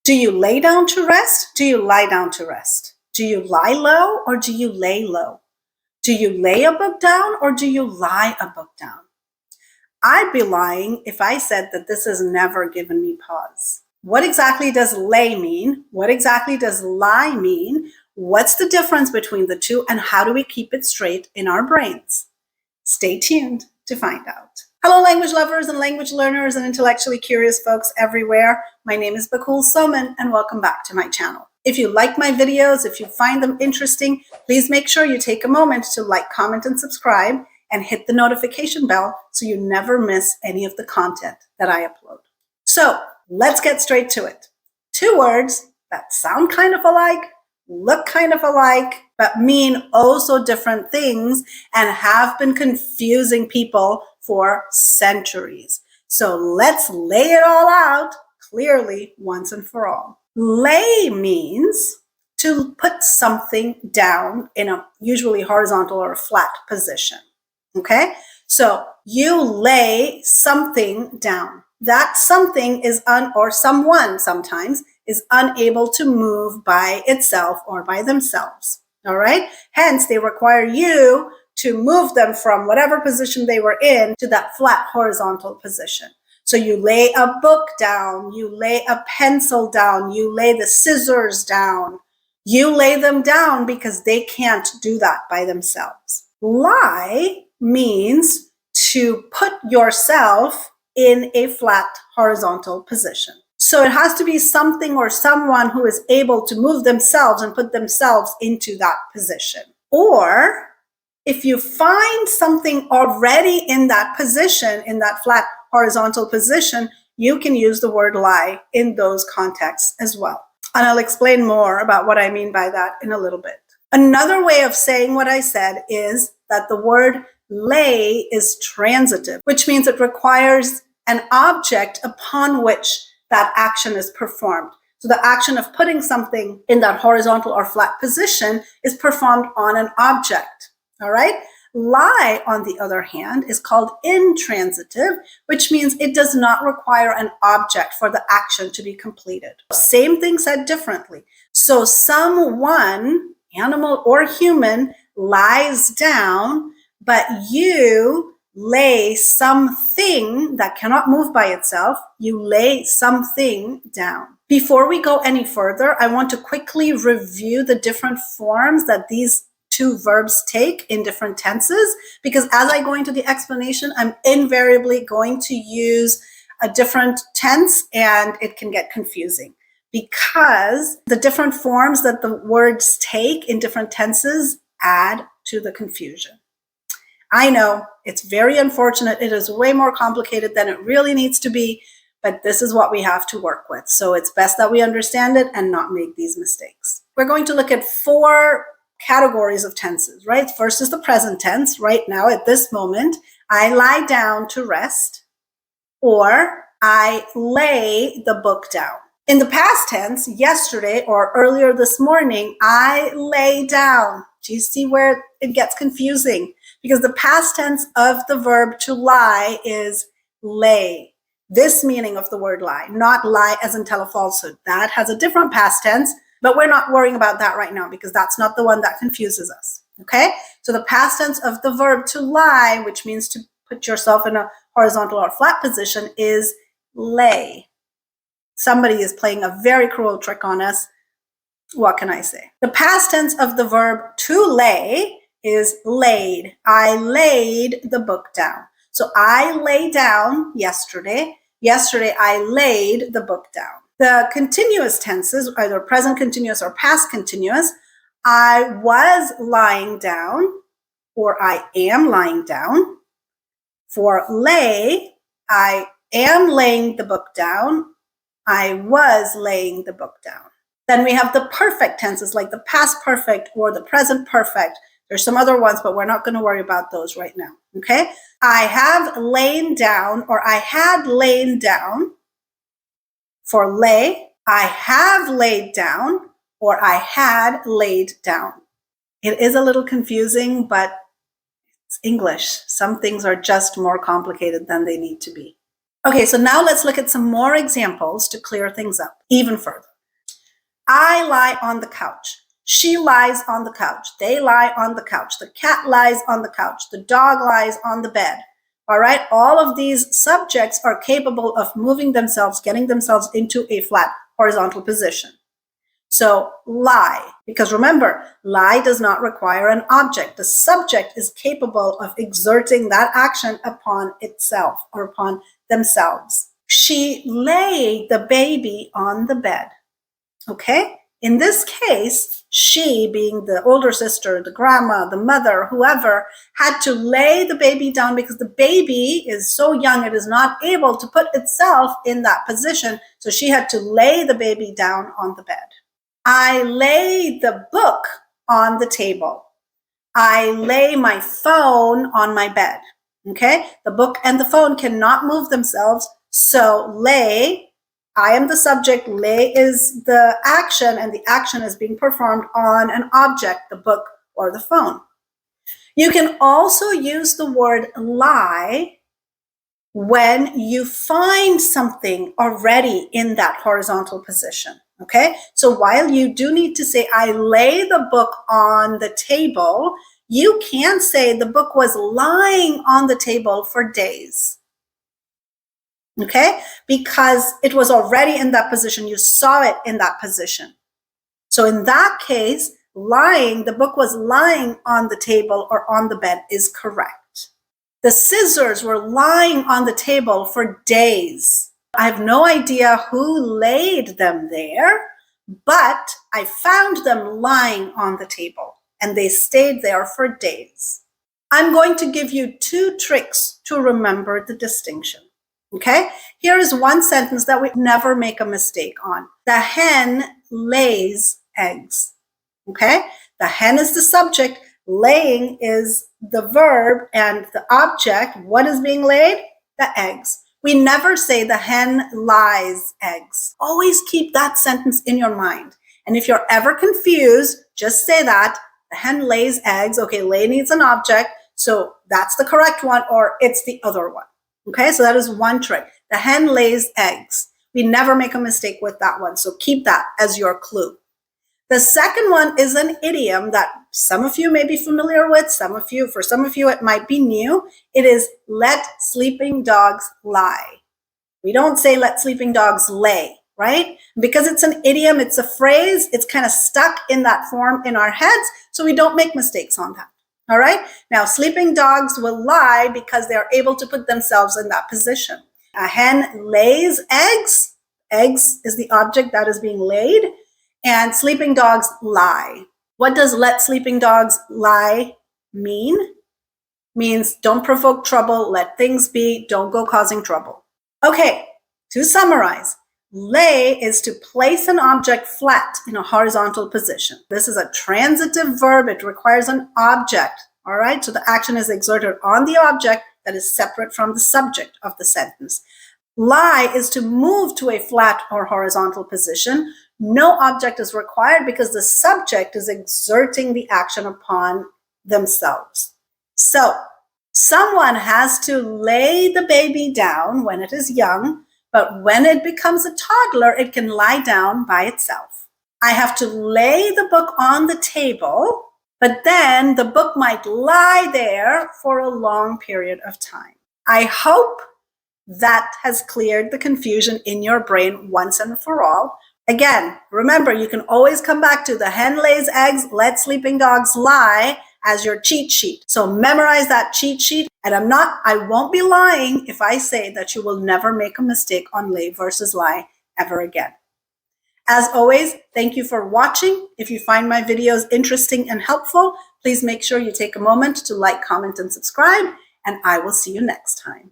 Do you lay down to rest? Do you lie down to rest? Do you lie low or do you lay low? Do you lay a book down or do you lie a book down? I'd be lying if I said that this has never given me pause. What exactly does lay mean? What exactly does lie mean? What's the difference between the two, and how do we keep it straight in our brains? Stay tuned to find out. Hello, language lovers and language learners and intellectually curious folks everywhere. My name is Bakul Soman, and welcome back to my channel. If you like my videos, if you find them interesting, please make sure you take a moment to like, comment, and subscribe, and hit the notification bell so you never miss any of the content that I upload. So let's get straight to it. Two words that sound kind of alike, look kind of alike, but mean oh so different things and have been confusing people for centuries. So let's lay it all out clearly once and for all. Lay means to put something down in a usually horizontal or a flat position. Okay, so you lay something down. That something is or someone sometimes is unable to move by itself or by themselves. All right, hence they require you to move them from whatever position they were in to that flat horizontal position. So you lay a book down, you lay a pencil down, you lay the scissors down. You lay them down because they can't do that by themselves. Lie means to put yourself in a flat horizontal position. So it has to be something or someone who is able to move themselves and put themselves into that position. Or if you find something already in that position, in that flat horizontal position, you can use the word lie in those contexts as well. And I'll explain more about what I mean by that in a little bit. Another way of saying what I said is that the word lay is transitive, which means it requires an object upon which that action is performed. So the action of putting something in that horizontal or flat position is performed on an object. All right? Lie, on the other hand, is called intransitive, which means it does not require an object for the action to be completed. Same thing said differently. So someone, animal or human, lies down, but you lay something that cannot move by itself. You lay something down. Before we go any further, I want to quickly review the different forms that these two verbs take in different tenses, because as I go into the explanation, I'm invariably going to use a different tense and it can get confusing because the different forms that the words take in different tenses add to the confusion. I know it's very unfortunate. It is way more complicated than it really needs to be, but this is what we have to work with. So it's best that we understand it and not make these mistakes. We're going to look at four categories of tenses, right? First is the present tense. Right now, at this moment, I lie down to rest, or I lay the book down. In the past tense, yesterday or earlier this morning, I lay down. Do you see where it gets confusing? Because the past tense of the verb to lie is lay. This meaning of the word lie, not lie as in tell a falsehood. That has a different past tense, but we're not worrying about that right now because that's not the one that confuses us. Okay? So the past tense of the verb to lie, which means to put yourself in a horizontal or flat position, is lay. Somebody is playing a very cruel trick on us. What can I say? The past tense of the verb to lay is laid. I laid the book down. So I lay down yesterday. Yesterday I laid the book down. The continuous tenses, either present continuous or past continuous, I was lying down or I am lying down. For lay, I am laying the book down. I was laying the book down. Then we have the perfect tenses like the past perfect or the present perfect. There's some other ones, but we're not going to worry about those right now. Okay? I have lain down or I had lain down. For lay, I have laid down or I had laid down. It is a little confusing, but it's English. Some things are just more complicated than they need to be. Okay, so now let's look at some more examples to clear things up even further. I lie on the couch. She lies on the couch. They lie on the couch. The cat lies on the couch. The dog lies on the bed. All right. All of these subjects are capable of moving themselves, getting themselves into a flat horizontal position. So lie, because remember, lie does not require an object. The subject is capable of exerting that action upon itself or upon themselves. She laid the baby on the bed. Okay? In this case, she, being the older sister, the grandma, the mother, whoever, had to lay the baby down because the baby is so young it is not able to put itself in that position. So she had to lay the baby down on the bed. I lay the book on the table. I lay my phone on my bed. Okay? The book and the phone cannot move themselves. So lay, I am the subject, lay is the action, and the action is being performed on an object, the book or the phone. You can also use the word lie when you find something already in that horizontal position. Okay, so while you do need to say, I lay the book on the table, you can say the book was lying on the table for days. Okay, because it was already in that position. You saw it in that position. So in that case, lying, the book was lying on the table or on the bed is correct. The scissors were lying on the table for days. I have no idea who laid them there, but I found them lying on the table and they stayed there for days. I'm going to give you 2 tricks to remember the distinction. Okay, here is one sentence that we never make a mistake on. The hen lays eggs. Okay, the hen is the subject, laying is the verb, and the object, what is being laid? The eggs. We never say the hen lays eggs. Always keep that sentence in your mind. And if you're ever confused, just say that. The hen lays eggs. Okay, lay needs an object, so that's the correct one, or it's the other one. Okay, so that is one trick. The hen lays eggs. We never make a mistake with that one, so keep that as your clue. The second one is an idiom that some of you may be familiar with, for some of you it might be new. It is let sleeping dogs lie. We don't say let sleeping dogs lay, right? Because it's an idiom, it's a phrase, it's kind of stuck in that form in our heads, so we don't make mistakes on that. All right? Now, sleeping dogs will lie because they are able to put themselves in that position. A hen lays eggs. Eggs is the object that is being laid. And sleeping dogs lie. What does let sleeping dogs lie mean? Means don't provoke trouble, let things be, don't go causing trouble. Okay, to summarize, lay is to place an object flat in a horizontal position. This is a transitive verb. It requires an object. All right, so the action is exerted on the object that is separate from the subject of the sentence. Lie is to move to a flat or horizontal position. No object is required because the subject is exerting the action upon themselves. So, someone has to lay the baby down when it is young, but when it becomes a toddler, it can lie down by itself. I have to lay the book on the table, but then the book might lie there for a long period of time. I hope that has cleared the confusion in your brain once and for all. Again, remember, you can always come back to the hen lays eggs, let sleeping dogs lie as your cheat sheet. So memorize that cheat sheet. And I won't be lying if I say that you will never make a mistake on lay versus lie ever again. As always, thank you for watching. If you find my videos interesting and helpful, please make sure you take a moment to like, comment, and subscribe, and I will see you next time.